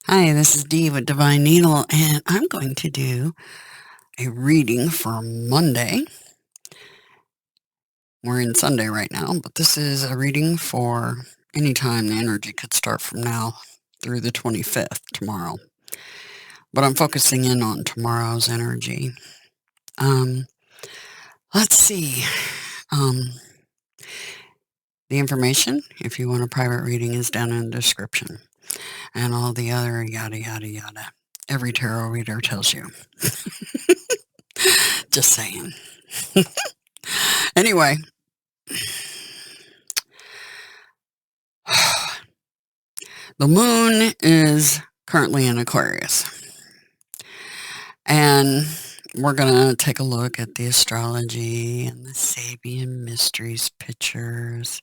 Hi, this is Dee with Divine Needle, and I'm going to do a reading for Monday. We're in Sunday right now, but this is a reading for any time. The energy could start from now through the 25th, tomorrow. But I'm focusing in on tomorrow's energy. Let's see. The information, if you want a private reading, is down in the description. And all the other yada, yada, yada. Every tarot reader tells you. Just saying. Anyway. The moon is currently in Aquarius. And we're going to take a look at the astrology and the Sabian mysteries pictures.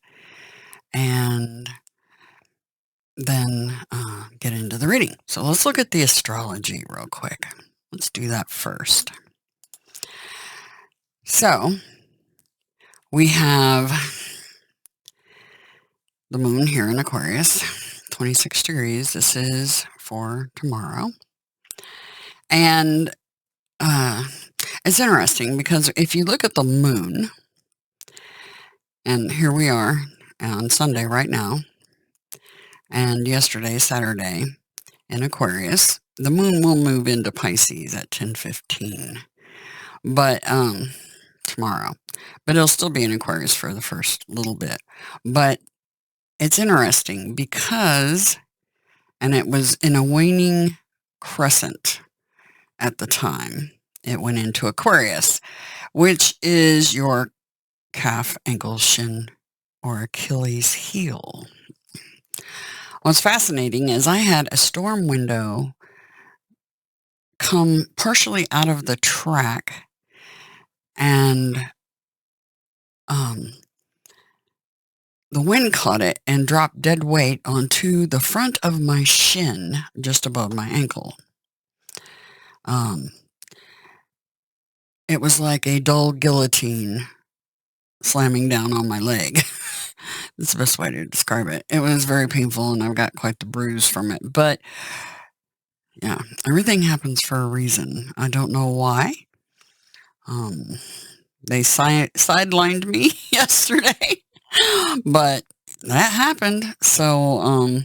And then get into the reading. So let's look at the astrology real quick. Let's do that first. So we have the moon here in Aquarius, 26 degrees. This is for tomorrow. And it's interesting because if you look at the moon, and here we are on Sunday right now, and yesterday, Saturday, in Aquarius, the moon will move into Pisces at 10:15, but tomorrow. But it'll still be in Aquarius for the first little bit. But it's interesting because, and it was in a waning crescent at the time it went into Aquarius, which is your calf, ankle, shin, or Achilles heel. What's fascinating is I had a storm window come partially out of the track, and the wind caught it and dropped dead weight onto the front of my shin, just above my ankle. It was like a dull guillotine slamming down on my leg. That's the best way to describe it. It was very painful, and I've got quite the bruise from it. But, yeah, everything happens for a reason. I don't know why. They sidelined me yesterday, but that happened. So,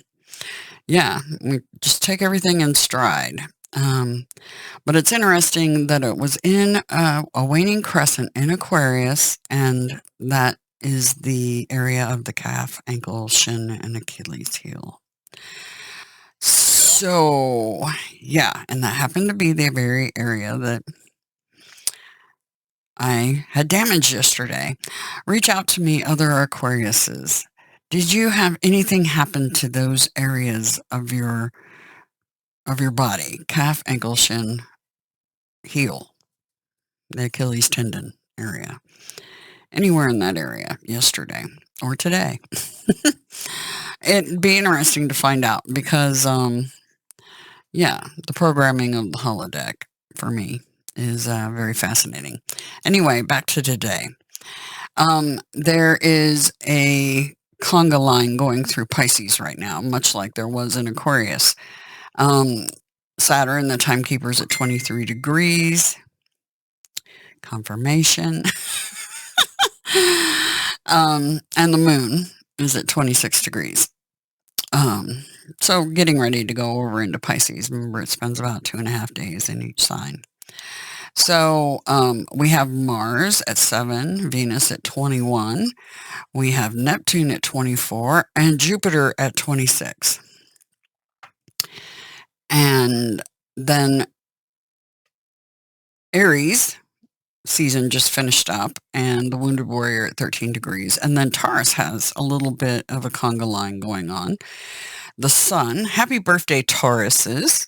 yeah, we just take everything in stride. But it's interesting that it was in a waning crescent in Aquarius, and that is the area of the calf, ankle, shin, and Achilles heel. So, yeah, and that happened to be the very area that I had damaged yesterday. Reach out to me, other Aquariuses. Did you have anything happen to those areas of your body? Calf, ankle, shin, heel, the Achilles tendon area. Anywhere in that area yesterday or today. It'd be interesting to find out because, yeah, the programming of the holodeck for me is very fascinating. Anyway, back to today. There is a conga line going through Pisces right now, much like there was in Aquarius. Saturn, the timekeeper, is at 23 degrees. Confirmation. And the moon is at 26 degrees. So getting ready to go over into Pisces. Remember, it spends about 2.5 days in each sign. So we have Mars at 7, Venus at 21. We have Neptune at 24 and Jupiter at 26. And then Aries season just finished up, and the Wounded Warrior at 13 degrees. And then Taurus has a little bit of a conga line going on. The Sun, happy birthday, Tauruses.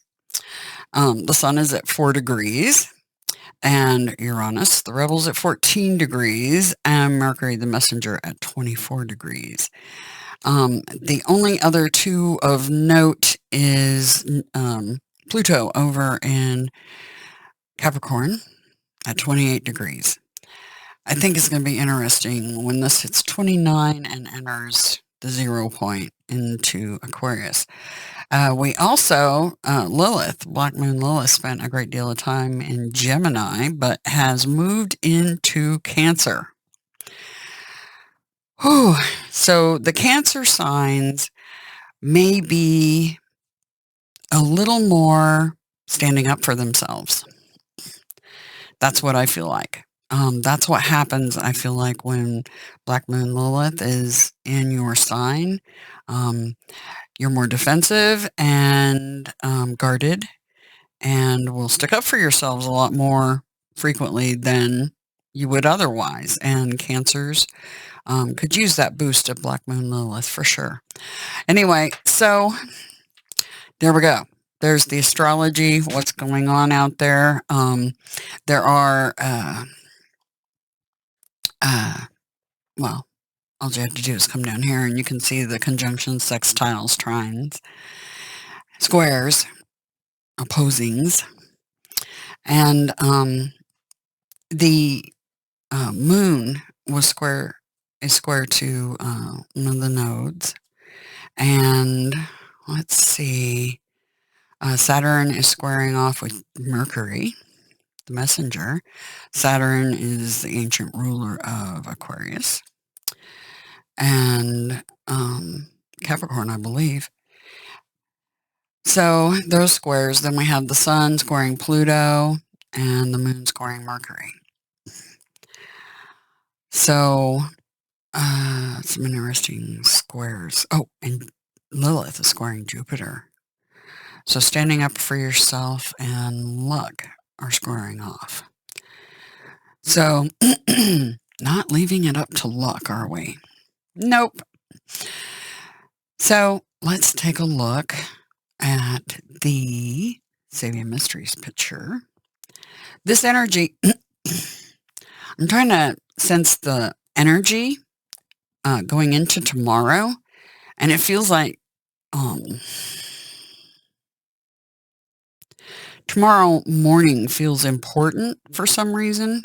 The Sun is at 4 degrees. And Uranus, the Rebel's at 14 degrees. And Mercury, the Messenger, at 24 degrees. The only other two of note is Pluto over in Capricorn at 28 degrees. I think it's going to be interesting when this hits 29 and enters the 0 point into Aquarius. We also, Lilith, Black Moon Lilith, spent a great deal of time in Gemini, but has moved into Cancer. Whew. So the Cancer signs may be a little more standing up for themselves. That's what I feel like. That's what happens, I feel like, when Black Moon Lilith is in your sign. You're more defensive and guarded, and will stick up for yourselves a lot more frequently than you would otherwise. And Cancers could use that boost of Black Moon Lilith for sure. Anyway, so there we go. There's the astrology, what's going on out there. There are, well, all you have to do is come down here and you can see the conjunctions, sextiles, trines, squares, opposings. And the moon is square to one of the nodes. And let's see, Saturn is squaring off with Mercury, the messenger. Saturn is the ancient ruler of Aquarius and Capricorn, I believe. So those squares, then we have the sun squaring Pluto and the moon squaring Mercury. So some interesting squares. Oh, and Lilith is squaring Jupiter. So standing up for yourself and luck are squaring off. So not leaving it up to luck, are we? Nope. So let's take a look at the Sabian Mysteries picture. This energy, I'm trying to sense the energy going into tomorrow, and it feels like tomorrow morning feels important for some reason.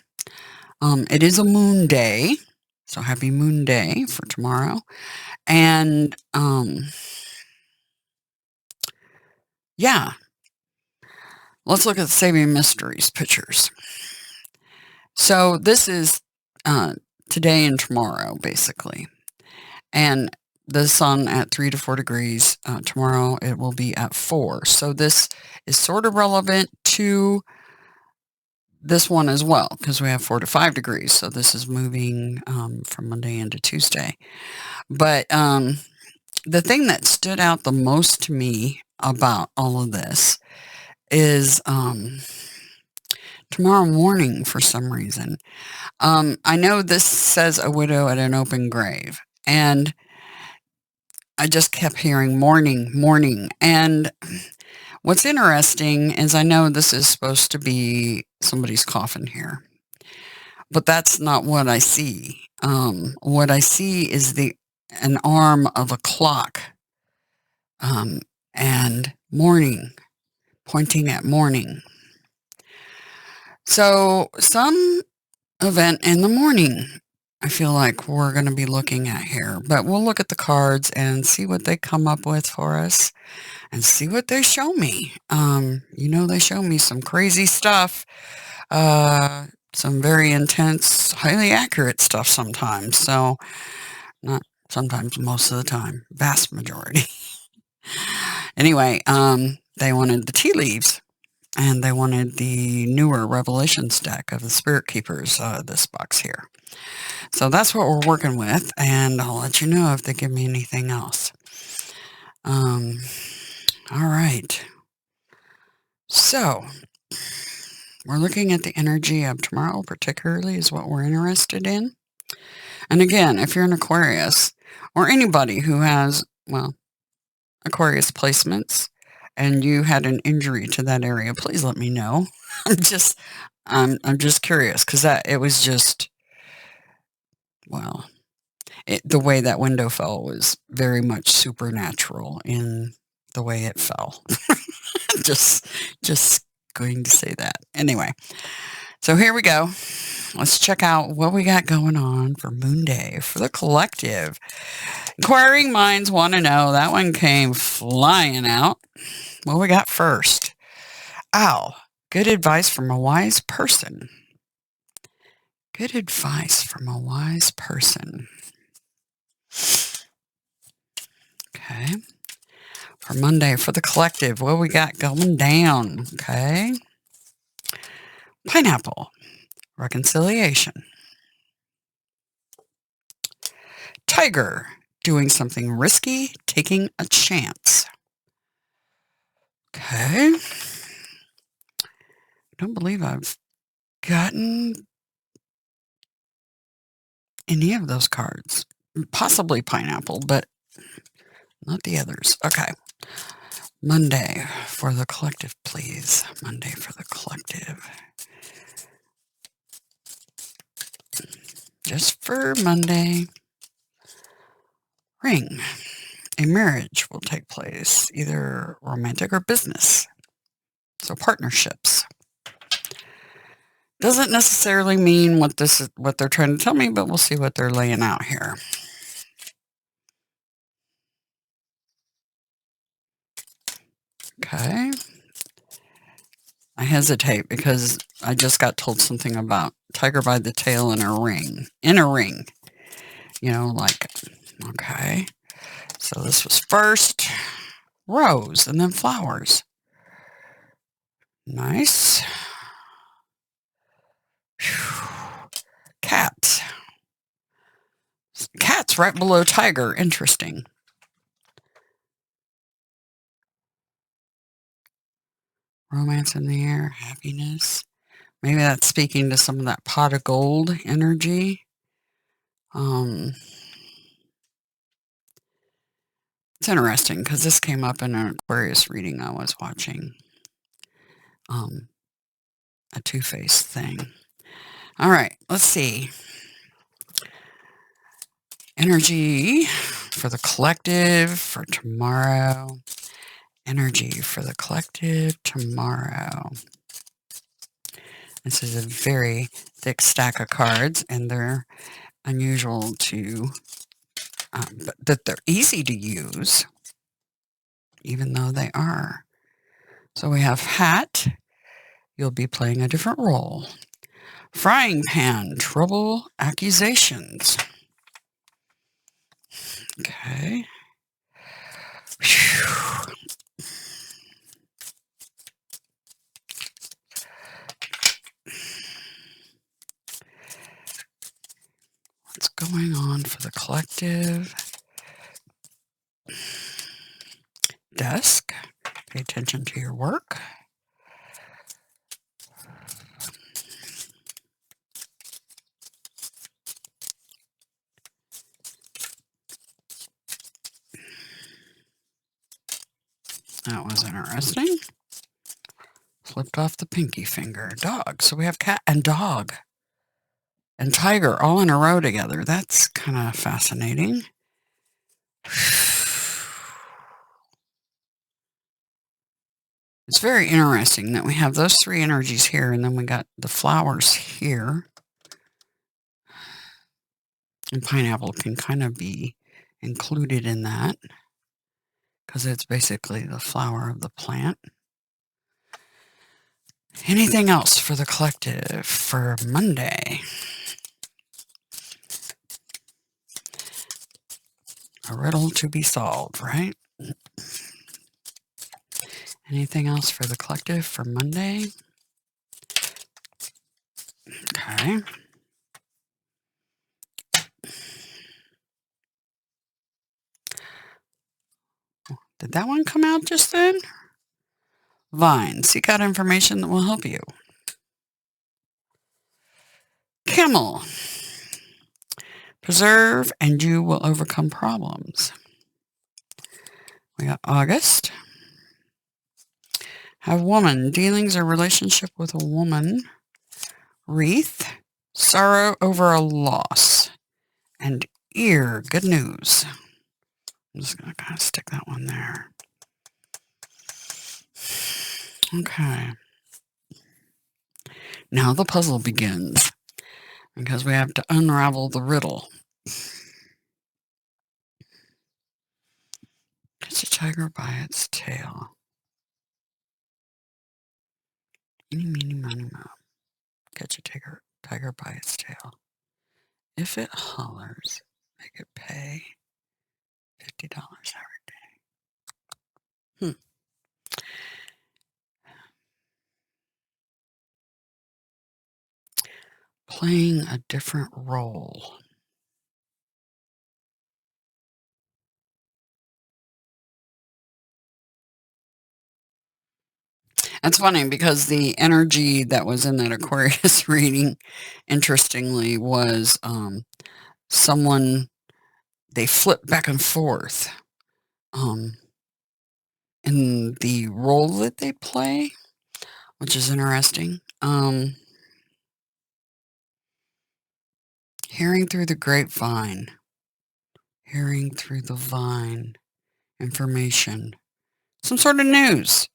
It is a moon day, so happy moon day for tomorrow. And yeah, let's look at the Sabian Mysteries pictures. So this is today and tomorrow, basically. And the sun at 3 to 4 degrees. Tomorrow it will be at 4. So this is sort of relevant to this one as well, because we have 4 to 5 degrees. So this is moving from Monday into Tuesday. But the thing that stood out the most to me about all of this is tomorrow morning, for some reason. I know this says a widow at an open grave, and I just kept hearing morning, morning. And what's interesting is I know this is supposed to be somebody's coffin here, but that's not what I see. What I see is an arm of a clock, and morning, pointing at morning. So some event in the morning, I feel like we're going to be looking at here, but we'll look at the cards and see what they come up with for us and see what they show me. They show me some crazy stuff, some very intense, highly accurate stuff sometimes. So not sometimes, most of the time, vast majority. Anyway, they wanted the tea leaves. And they wanted the newer Revelations deck of the Spirit Keepers, this box here. So that's what we're working with, and I'll let you know if they give me anything else. All right. So we're looking at the energy of tomorrow, particularly, is what we're interested in. And again, if you're an Aquarius, or anybody who has, Aquarius placements, and you had an injury to that area, please let me know. I'm just curious, because it was just, the way that window fell was very much supernatural in the way it fell. just going to say that. Anyway, so here we go. let's check out what we got going on for Moon Day for the collective. Inquiring minds want to know. That one came flying out. What we got first? Ow. Good advice from a wise person. Good advice from a wise person. Okay. For Monday, for the collective, what we got going down? Okay. Pineapple. Reconciliation. Tiger. Doing something risky, taking a chance. Okay. I don't believe I've gotten any of those cards. Possibly pineapple, but not the others. Okay. Monday for the collective, please. Monday for the collective. Just for Monday. Ring. A marriage will take place, either romantic or business. So partnerships. Doesn't necessarily mean what they're trying to tell me, but we'll see what they're laying out here. Okay. I hesitate because I just got told something about tiger by the tail in a ring. In a ring. You know, like, okay. So this was first rose and then flowers. Nice. Cat. Cat's right below tiger. Interesting. Romance in the air. Happiness. Maybe that's speaking to some of that pot of gold energy. It's interesting because this came up in an Aquarius reading I was watching. A two-faced thing. All right, let's see. Energy for the collective for tomorrow. Energy for the collective tomorrow. This is a very thick stack of cards, and they're unusual to, but that they're easy to use, even though they are. So we have hat. You'll be playing a different role. Frying pan, trouble, accusations. Okay. Whew. What's going on for the collective? Desk. Pay attention to your work. That was interesting. Flipped off the pinky finger. Dog. So we have cat and dog and tiger all in a row together. That's kind of fascinating. It's very interesting that we have those three energies here, and then we got the flowers here. And pineapple can kind of be included in that because it's basically the flower of the plant. Anything else for the collective for Monday? A riddle to be solved, right? Anything else for the collective for Monday? Okay. Did that one come out just then? Vine. Seek out information that will help you. Camel. Preserve and you will overcome problems. We got August. Have woman. Dealings or relationship with a woman. Wreath. Sorrow over a loss. And ear. Good news. I'm just going to kind of stick that one there. Okay. Now the puzzle begins. because we have to unravel the riddle. Catch a tiger by its tail. Eeny, meeny, miny, moe. Catch a tiger by its tail. If it hollers, make it pay $50 every day. Playing a different role. It's funny because the energy that was in that Aquarius reading, interestingly, was someone, they flip back and forth in the role that they play, which is interesting. Hearing through the grapevine, hearing through the vine, information, some sort of news.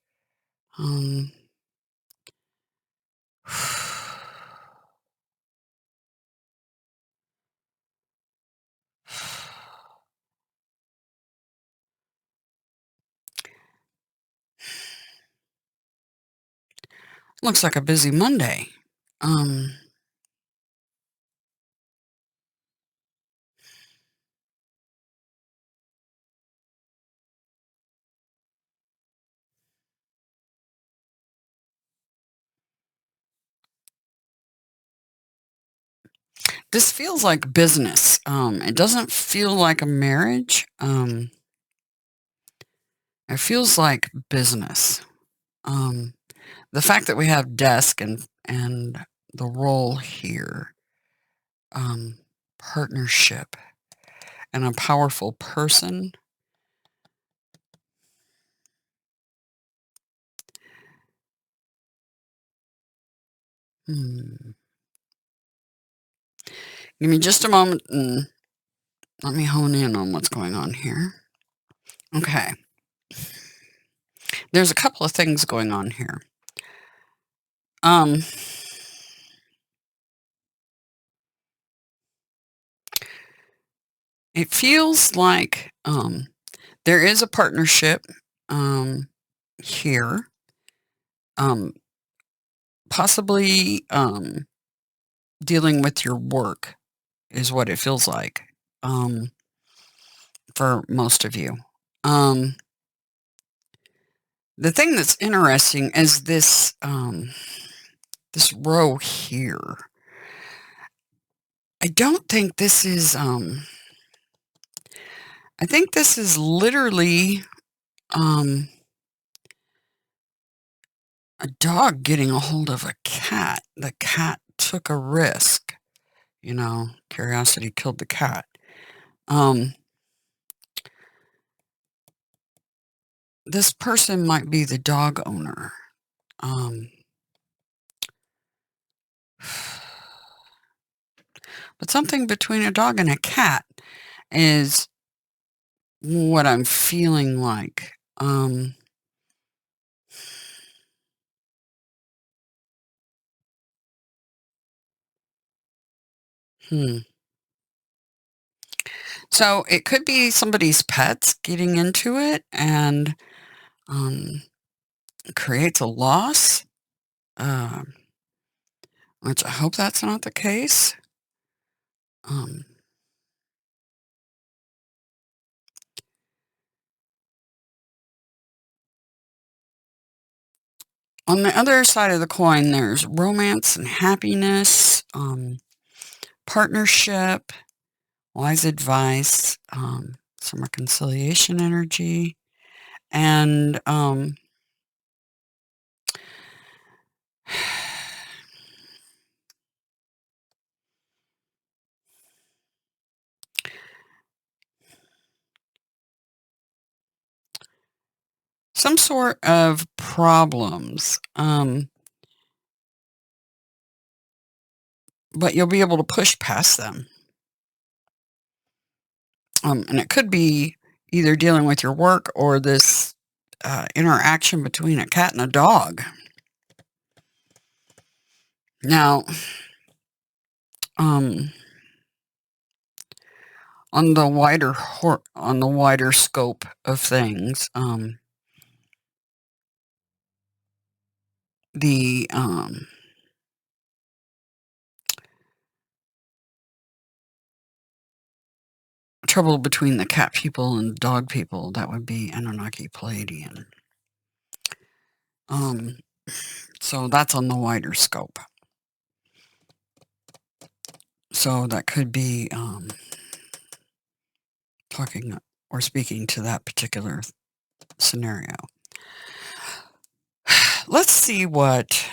Looks like a busy Monday. This feels like business. It doesn't feel like a marriage. It feels like business. The fact that we have desk and the role here, partnership, and a powerful person. Give me just a moment and let me hone in on what's going on here. Okay. There's a couple of things going on here. It feels like there is a partnership here. Possibly dealing with your work is what it feels like for most of you. The thing that's interesting is this this row here. I don't think this is I think this is literally a dog getting a hold of a cat. The cat took a risk. You know, curiosity killed the cat. This person might be the dog owner. But something between a dog and a cat is what I'm feeling like. So it could be somebody's pets getting into it and creates a loss, which I hope that's not the case. On the other side of the coin, there's romance and happiness, partnership, wise advice, some reconciliation energy, and some sort of problems. But you'll be able to push past them. And it could be either dealing with your work or this interaction between a cat and a dog. Now, on the wider scope of things, the trouble between the cat people and dog people, that would be Anunnaki Palladian. So that's on the wider scope. So that could be talking or speaking to that particular scenario. Let's see what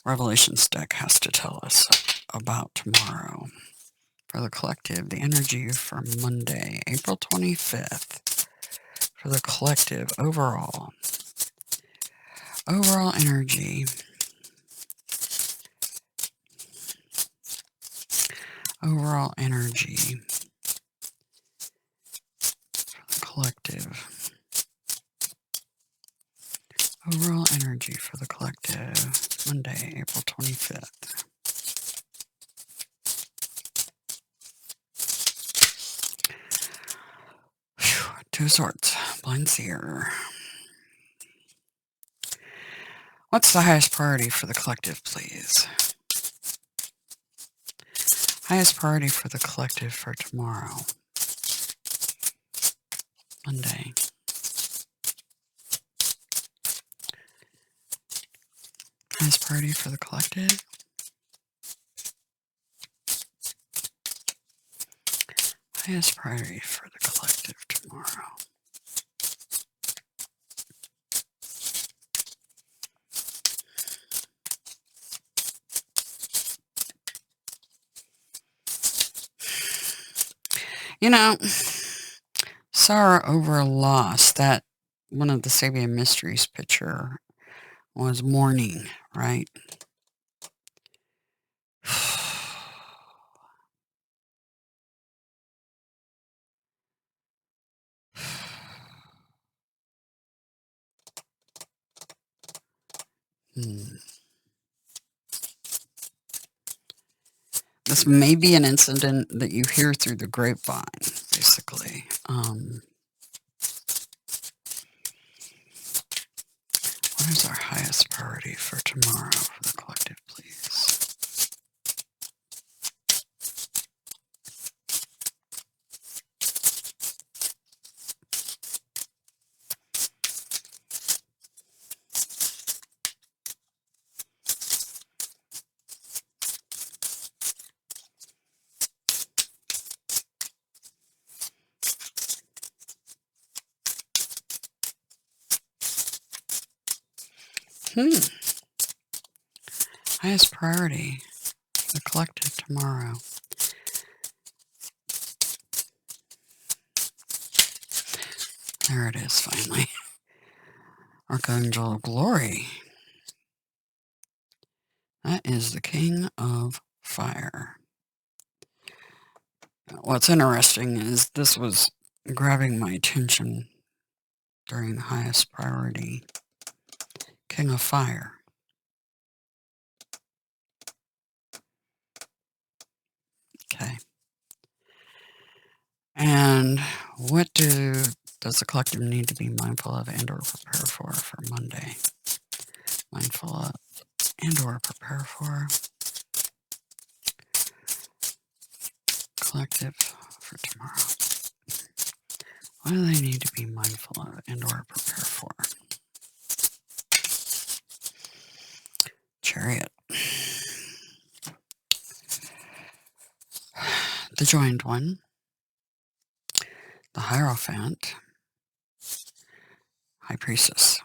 Revelations deck has to tell us about tomorrow. For the collective, the energy for Monday, April 25th. For the collective, overall energy. Overall energy for the collective. Overall energy for the collective, Monday, April 25th. Two of Swords, Blind Seer. What's the highest priority for the collective, please? Highest priority for the collective for tomorrow, Monday. Highest priority for the collective. Highest priority for the collective tomorrow. You know, sorrow over a loss. That one of the Sabian Mysteries picture was mourning, right? This may be an incident that you hear through the grapevine, basically. What is our highest priority for tomorrow for the collective, please? Highest priority for the collective tomorrow. There it is, finally. Archangel of Glory. That is the King of Fire. What's interesting is this was grabbing my attention during the highest priority. King of Fire. Okay. And what does the collective need to be mindful of and or prepare for Monday? Mindful of and or prepare for collective for tomorrow. What do they need to be mindful of and or prepare for? Chariot. The joined one. The Hierophant. High Priestess.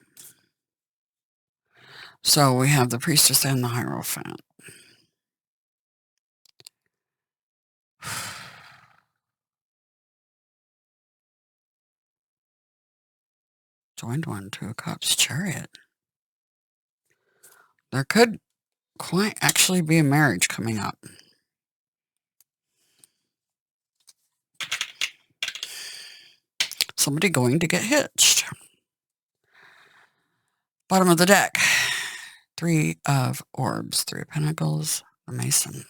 So we have the Priestess and the Hierophant. Joined one, Two of Cups, Chariot. There could quite actually be a marriage coming up. Somebody going to get hitched. Bottom of the deck. Three of Orbs, Three of Pentacles, the Mason.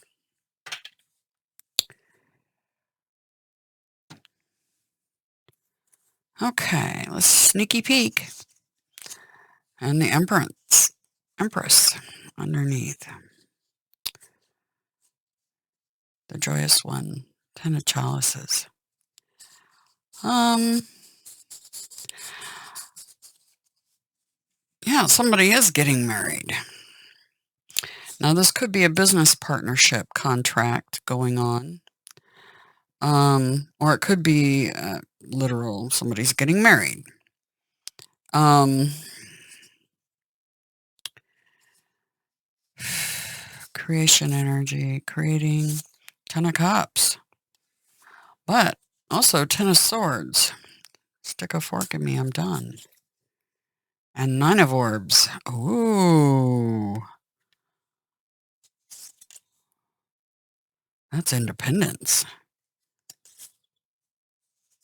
Okay, let's sneaky peek. And the Empress underneath. The joyous one. 10 of chalices. Yeah, somebody is getting married. Now, this could be a business partnership contract going on. Or it could be literal, somebody's getting married. Creation energy, creating 10 of cups. But also 10 of swords. Stick a fork in me, I'm done. And 9 of orbs. Ooh. That's independence.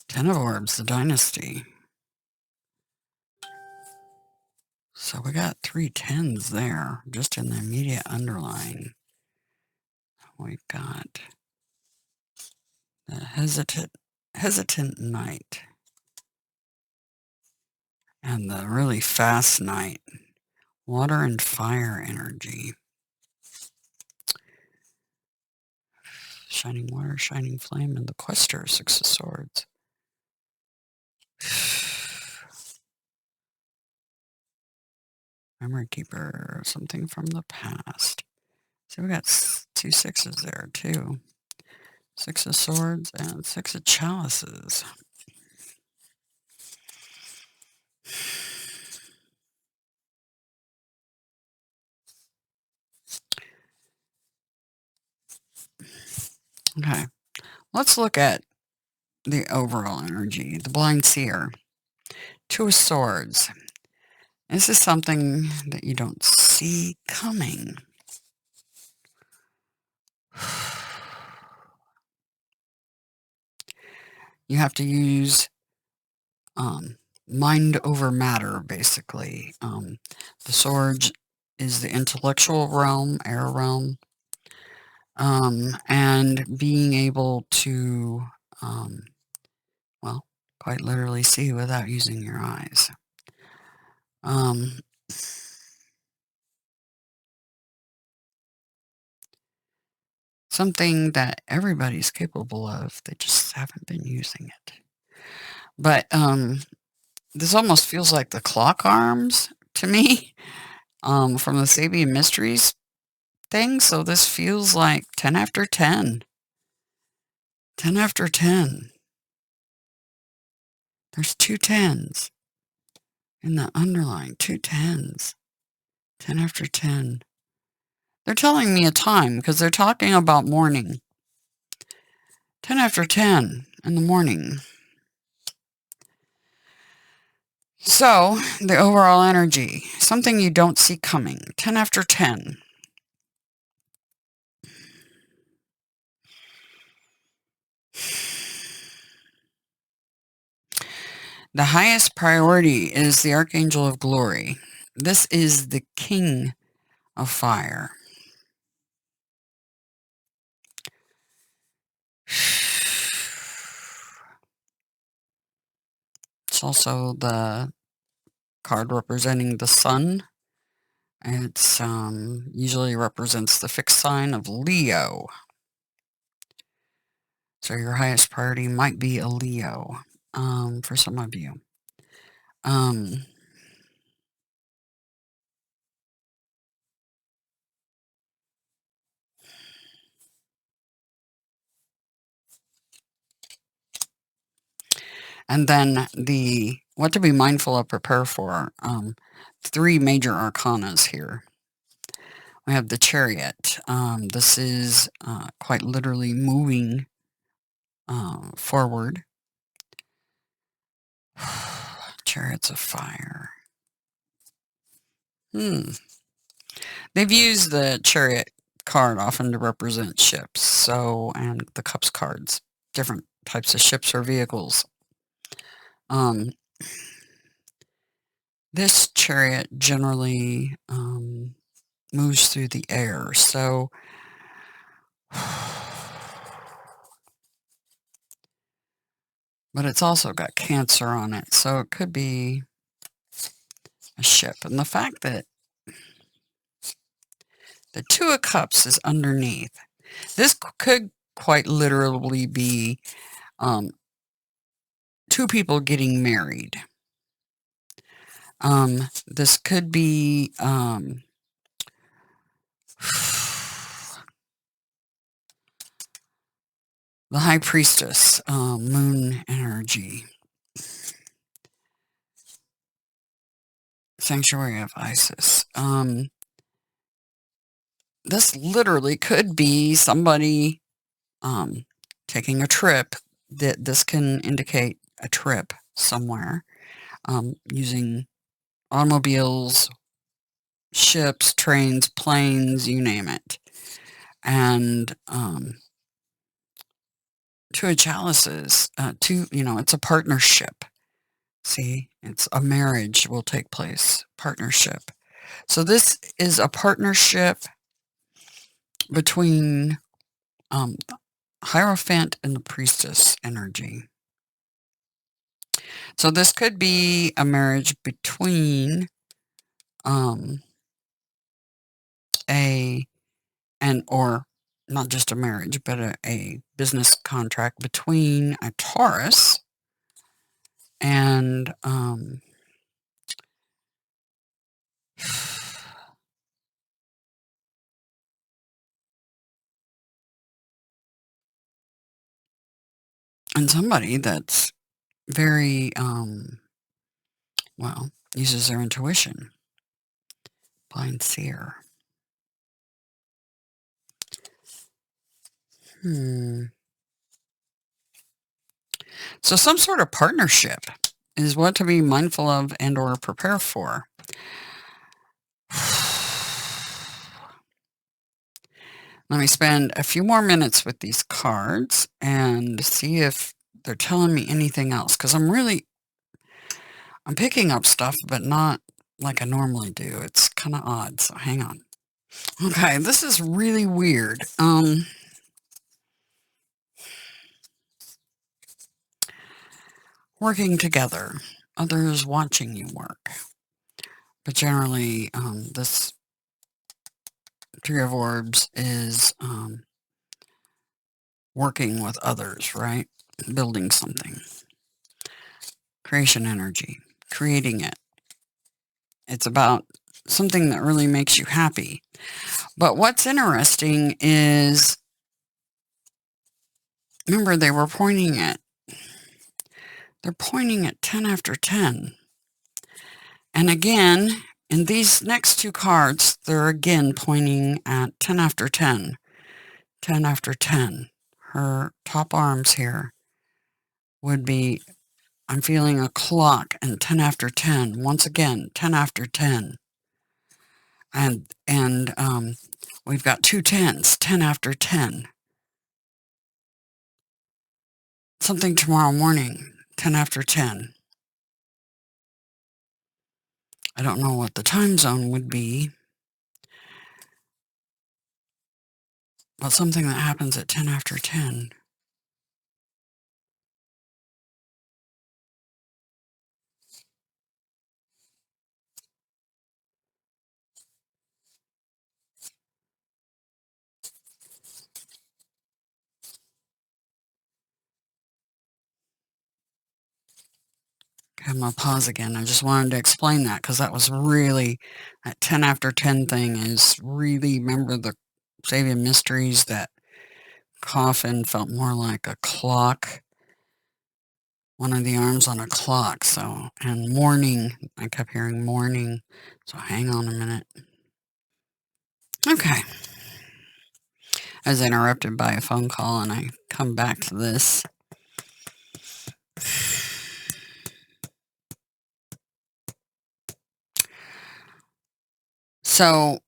10 of orbs, the dynasty. So we got 3 10s there, just in the immediate underlying. We've got the hesitant knight. And the really fast knight. Water and fire energy. Shining water, shining flame, and the quester, 6 of swords. Memory keeper, something from the past. So we got 2 6s there too. 6 of swords and 6 of chalices. Okay, let's look at the overall energy. The blind seer. 2 of swords. This is something that you don't see coming. You have to use mind over matter, basically. The sword is the intellectual realm, air realm, and being able to, well, quite literally see without using your eyes. Something that everybody's capable of, they just haven't been using it. But this almost feels like the clock arms to me, from the Sabian Mysteries thing. So this feels like 10 after 10. 10 after 10. There's 2 10s in the underlying, 2 10s. 10 after 10. They're telling me a time because they're talking about morning. 10 after 10 in the morning. So, the overall energy, something you don't see coming. 10 after 10. The highest priority is the Archangel of Glory. This is the King of Fire. It's also the card representing the sun. It's usually represents the fixed sign of Leo. So your highest priority might be a Leo, for some of you. And then what to be mindful of, prepare for. 3 major arcanas here. We have the Chariot. This is quite literally moving forward. Chariots of fire. They've used the Chariot card often to represent ships, and the Cups cards, different types of ships or vehicles. This Chariot generally moves through the air, so but it's also got Cancer on it, so it could be a ship. And the fact that the Two of Cups is underneath, this could quite literally be two people getting married. This could be the High Priestess, moon energy. Sanctuary of Isis. This literally could be somebody taking a trip. This can indicate a trip somewhere, using automobiles, ships, trains, planes, you name it. And Two of Chalices, it's a partnership. See, it's a marriage will take place, partnership. So this is a partnership between Hierophant and the Priestess energy. So this could be a marriage between or not just a marriage, but a business contract between a Taurus and and somebody that's very uses their intuition. Blind seer. So some sort of partnership is what to be mindful of and or prepare for. Let me spend a few more minutes with these cards and see if they're telling me anything else, because I'm picking up stuff, but not like I normally do. It's kind of odd, so hang on. Okay, this is really weird. Working together, others watching you work. But generally, this Three of Orbs is working with others, right? Building something. Creation energy, creating it. It's about something that really makes you happy. But what's interesting is, remember, they're pointing at 10 after 10. And again, in these next two cards, they're again pointing at 10 after 10. 10 after 10. Her top arms here would be, I'm feeling a clock, and 10 after 10. Once again, 10 after 10. And we've got two 10s, 10 after 10. Something tomorrow morning, 10 after 10. I don't know what the time zone would be, but something that happens at 10 after 10. I'm going to pause again. I just wanted to explain that, because that was really, that 10 after 10 thing is really, remember the Sabian Mysteries, that coffin felt more like a clock, one of the arms on a clock. So, and morning, I kept hearing morning. So hang on a minute. Okay. I was interrupted by a phone call, and I come back to this. So,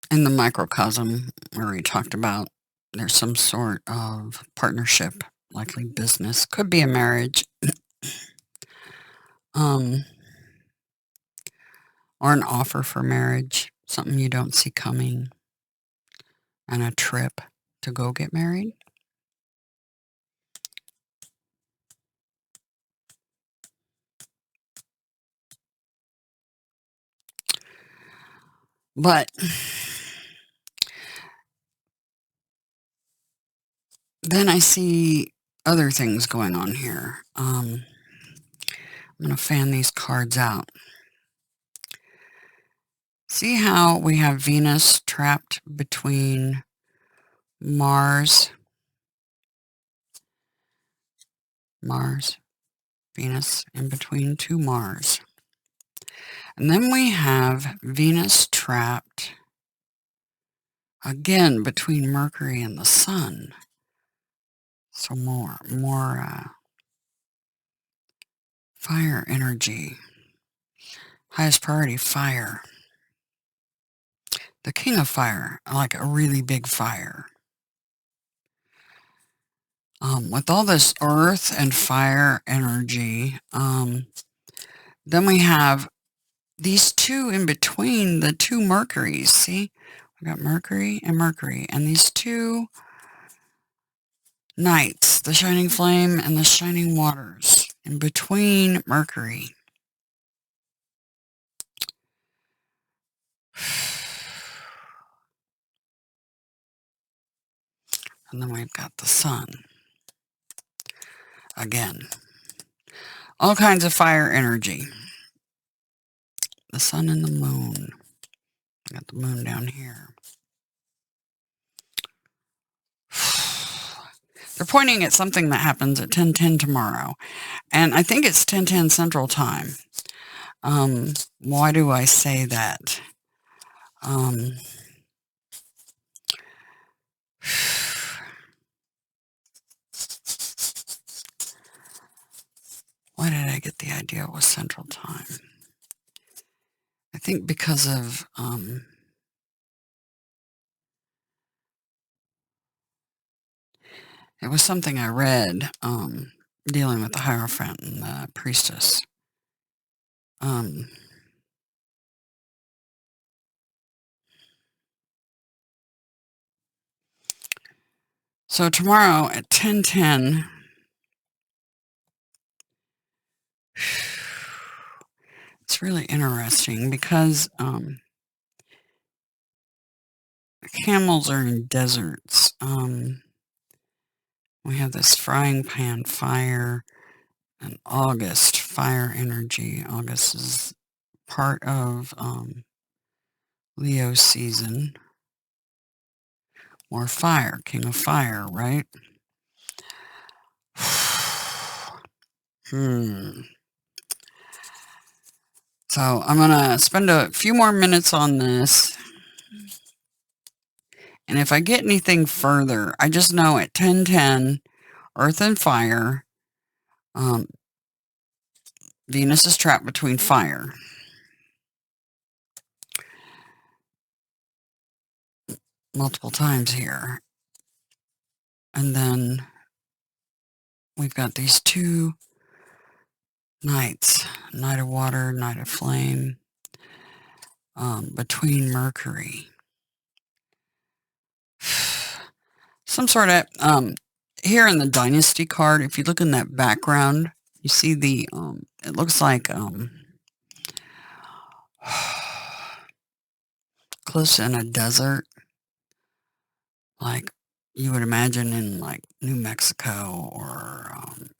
in the microcosm where we talked about, there's some sort of partnership, likely business, could be a marriage, or an offer for marriage, something you don't see coming, and a trip to go get married. But then I see other things going on here. I'm going to fan these cards out. See how we have Venus trapped between Mars, Venus in between two Mars. And then we have Venus trapped again between Mercury and the Sun. So more fire energy. Highest priority, fire. The king of fire, like a really big fire. With all this earth and fire energy, then we have these two in between the two Mercuries. See, we got Mercury, and these two nights, the shining flame and the shining waters in between Mercury. And then we've got the sun. Again, all kinds of fire energy. The sun and the moon. We got the moon down here. They're pointing at something that happens at 10:10 tomorrow. And I think it's 10:10 Central Time. Why do I say that? Why did I get the idea it was Central Time? I think because of it was something I read dealing with the Hierophant and the Priestess. So tomorrow at 10:10, it's really interesting because camels are in deserts. We have this frying pan fire and August fire energy. August is part of Leo season. More fire, king of fire, right? So I'm going to spend a few more minutes on this. And if I get anything further, I just know at 10:10, Earth and fire, Venus is trapped between fire. Multiple times here. And then we've got these two nights, night of water, night of flame, between Mercury. Some sort of, here in the Dynasty card, if you look in that background, you see the, it looks like, close in a desert, like you would imagine in like New Mexico or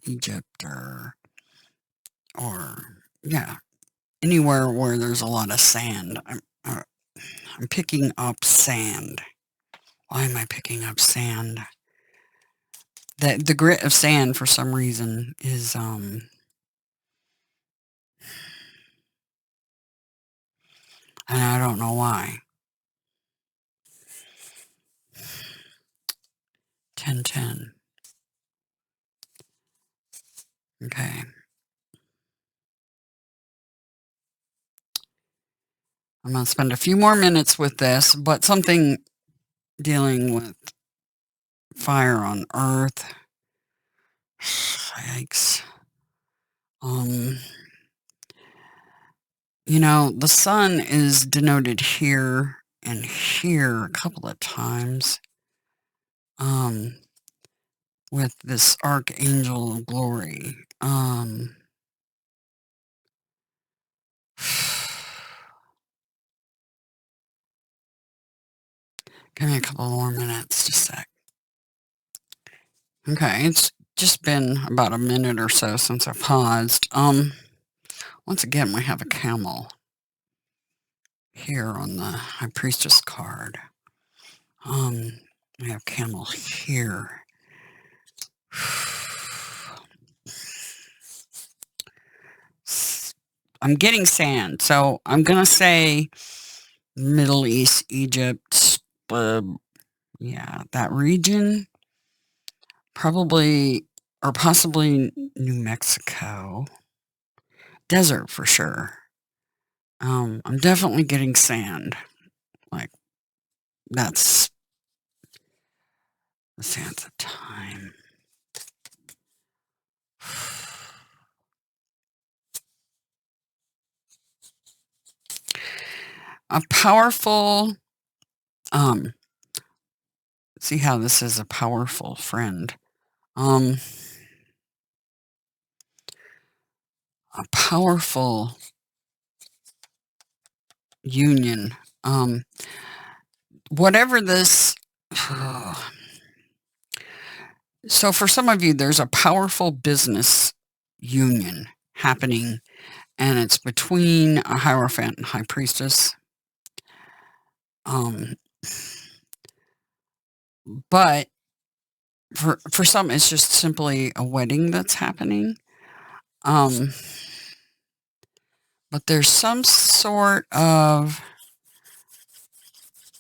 Egypt or yeah, anywhere where there's a lot of sand. I'm picking up sand. Why am I picking up sand? The grit of sand for some reason is and I don't know why. 10:10. Okay. I'm going to spend a few more minutes with this, but something dealing with fire on Earth. Yikes. You know, the sun is denoted here and here a couple of times. With this Archangel of Glory. Give me a couple more minutes, just a sec. Okay, it's just been about a minute or so since I paused. Once again, we have a camel here on the High Priestess card. We have camel here. I'm getting sand, so I'm gonna say Middle East, Egypt, yeah, that region, probably, or possibly New Mexico. Desert for sure. I'm definitely getting sand. Like, that's the sands of time. A powerful, see how this is a powerful friend. A powerful union. Whatever this, so for some of you, there's a powerful business union happening, and it's between a Hierophant and High Priestess. But for some, it's just simply a wedding that's happening. But there's some sort of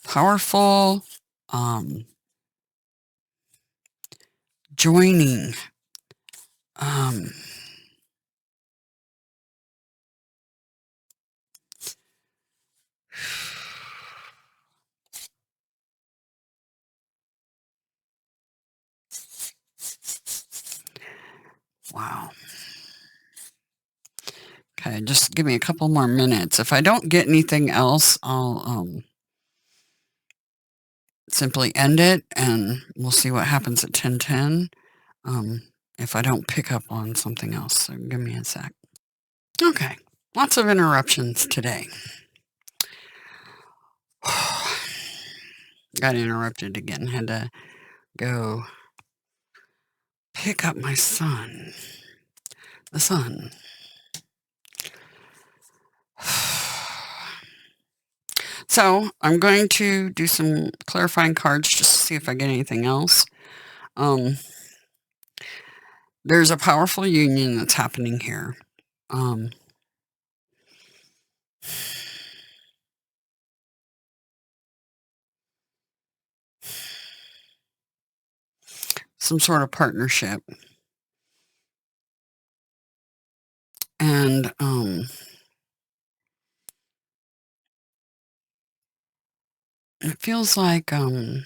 powerful joining. Wow. Okay, just give me a couple more minutes. If I don't get anything else, I'll simply end it, and we'll see what happens at 10:10. If I don't pick up on something else, so give me a sec. Okay, lots of interruptions today. Got interrupted again. Had to go pick up my son. The sun. So I'm going to do some clarifying cards just to see if I get anything else. There's a powerful union that's happening here. Some sort of partnership. And it feels like all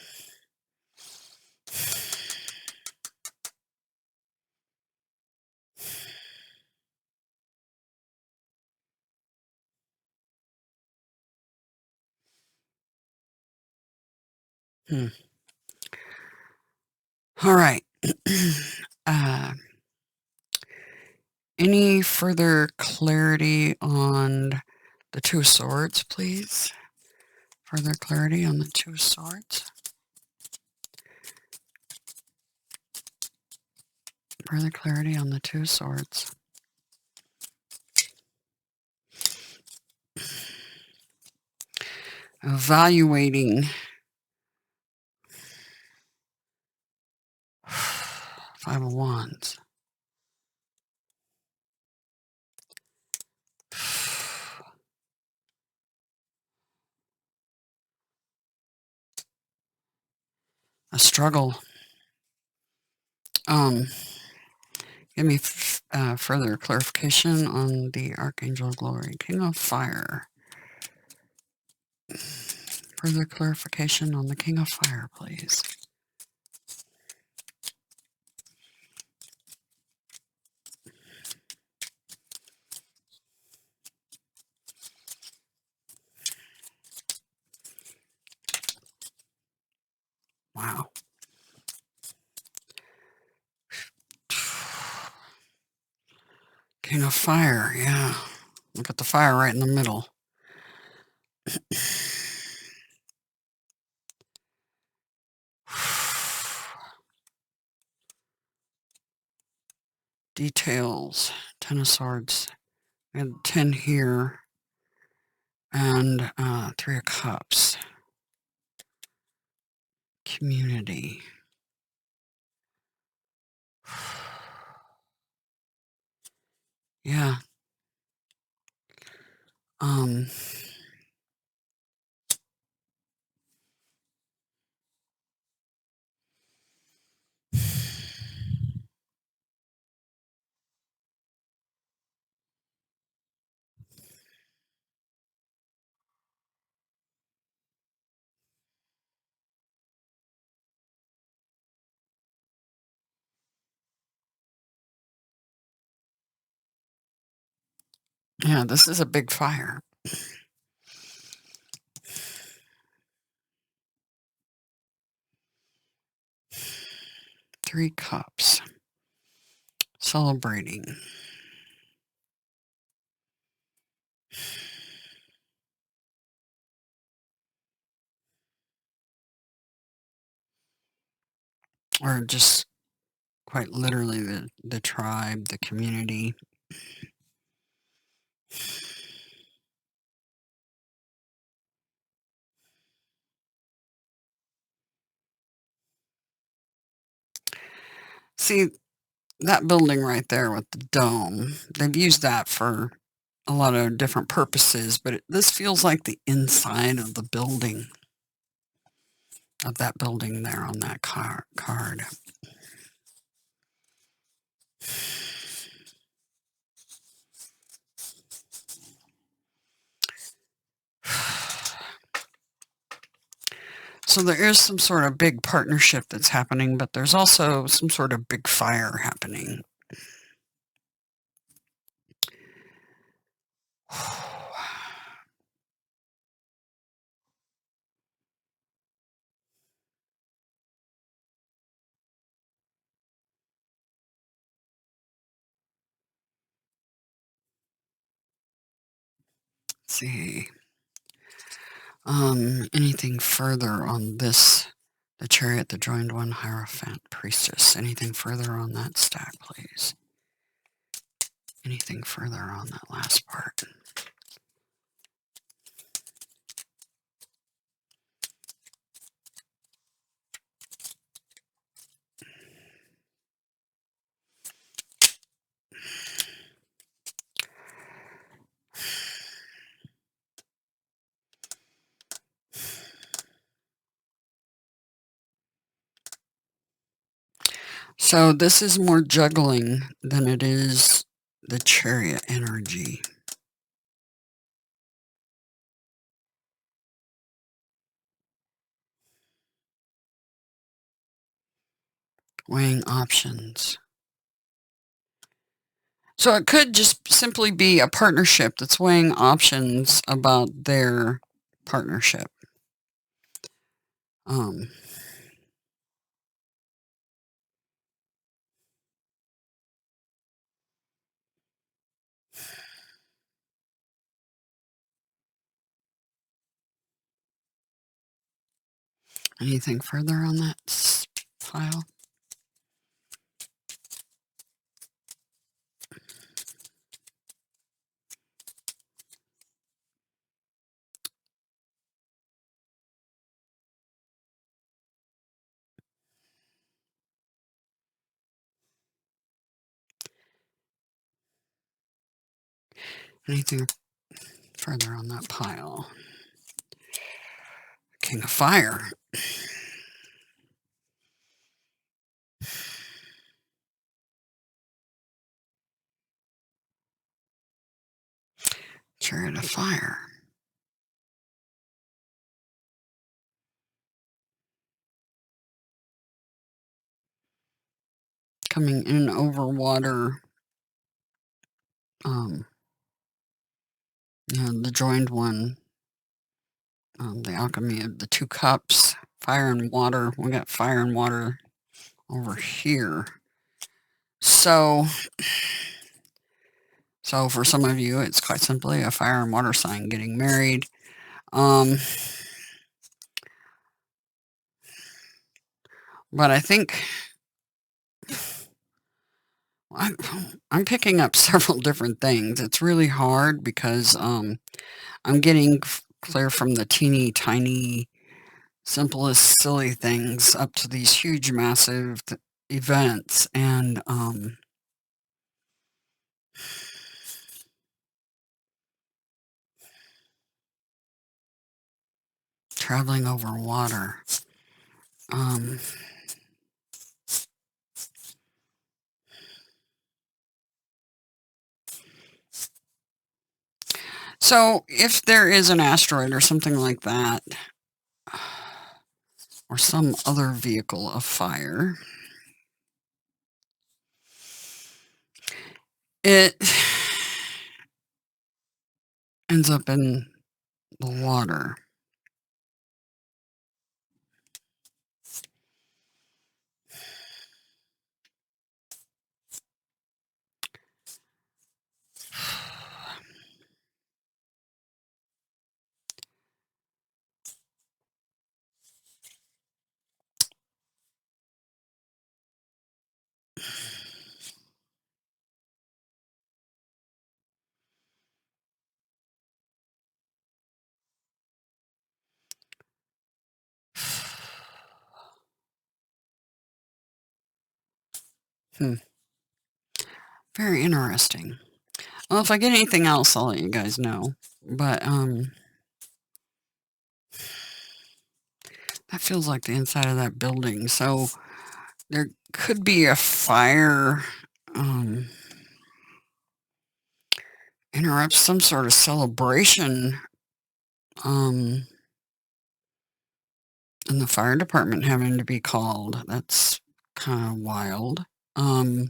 right. Any further clarity on the Two of Swords, please? Further clarity on the Two of Swords? Further clarity on the Two of Swords. Evaluating. Five of Wands. A struggle. Give me further clarification on the Archangel of Glory. King of Fire. Further clarification on the King of Fire, please. Wow. King of Fire, yeah. Look at the fire right in the middle. details. 10 of Swords. We had 10 here. And 3 of Cups. Community. Yeah. Yeah, this is a big fire. Three Cups. Celebrating. Or just quite literally the tribe, the community. See, that building right there with the dome, they've used that for a lot of different purposes, but this feels like the inside of the building, of that building there on that card. So there is some sort of big partnership that's happening, but there's also some sort of big fire happening. Let's see. Anything further on this? The Chariot, the Joined One, Hierophant, Priestess. Anything further on that stack, please? Anything further on that last part? So this is more juggling than it is the Chariot energy. Weighing options. So it could just simply be a partnership that's weighing options about their partnership. Anything further on that file? Anything further on that pile? King of Fire. Chariot of Fire. Coming in over water. The Joined One. The Alchemy of the Two Cups. Fire and water. We got fire and water over here. So for some of you, it's quite simply a fire and water sign getting married. But I think I'm I'm picking up several different things. It's really hard because, I'm getting clear from the teeny tiny, simplest, silly things up to these huge, massive events, and, traveling over water. Um, so if there is an asteroid or something like that, or some other vehicle of fire, it ends up in the water. Hmm. Very interesting. Well, if I get anything else, I'll let you guys know. But, that feels like the inside of that building. So there could be a fire, um, interrupt some sort of celebration, um, and the fire department having to be called. That's kind of wild. Um,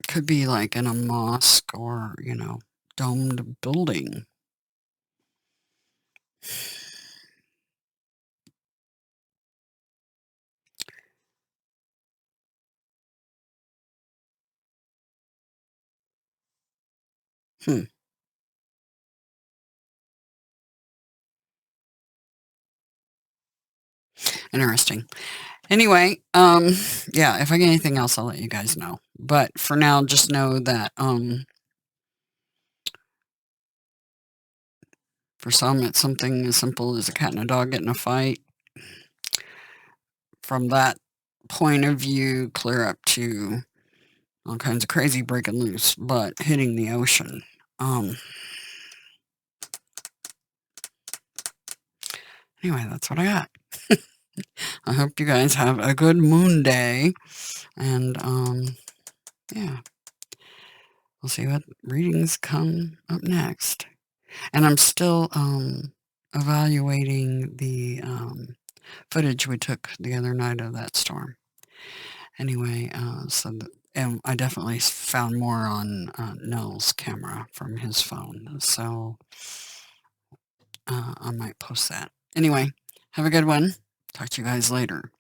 could be like in a mosque or, domed building. Hmm, interesting. Anyway, yeah, if I get anything else, I'll let you guys know. But for now, just know that, for some, it's something as simple as a cat and a dog getting a fight. From that point of view, clear up to all kinds of crazy breaking loose, but hitting the ocean. Um, anyway, that's what I got. I hope you guys have a good moon day, and yeah, we'll see what readings come up next. And I'm still evaluating the footage we took the other night of that storm. Anyway, and I definitely found more on Noel's camera from his phone, so I might post that. Anyway, have a good one. Talk to you guys later.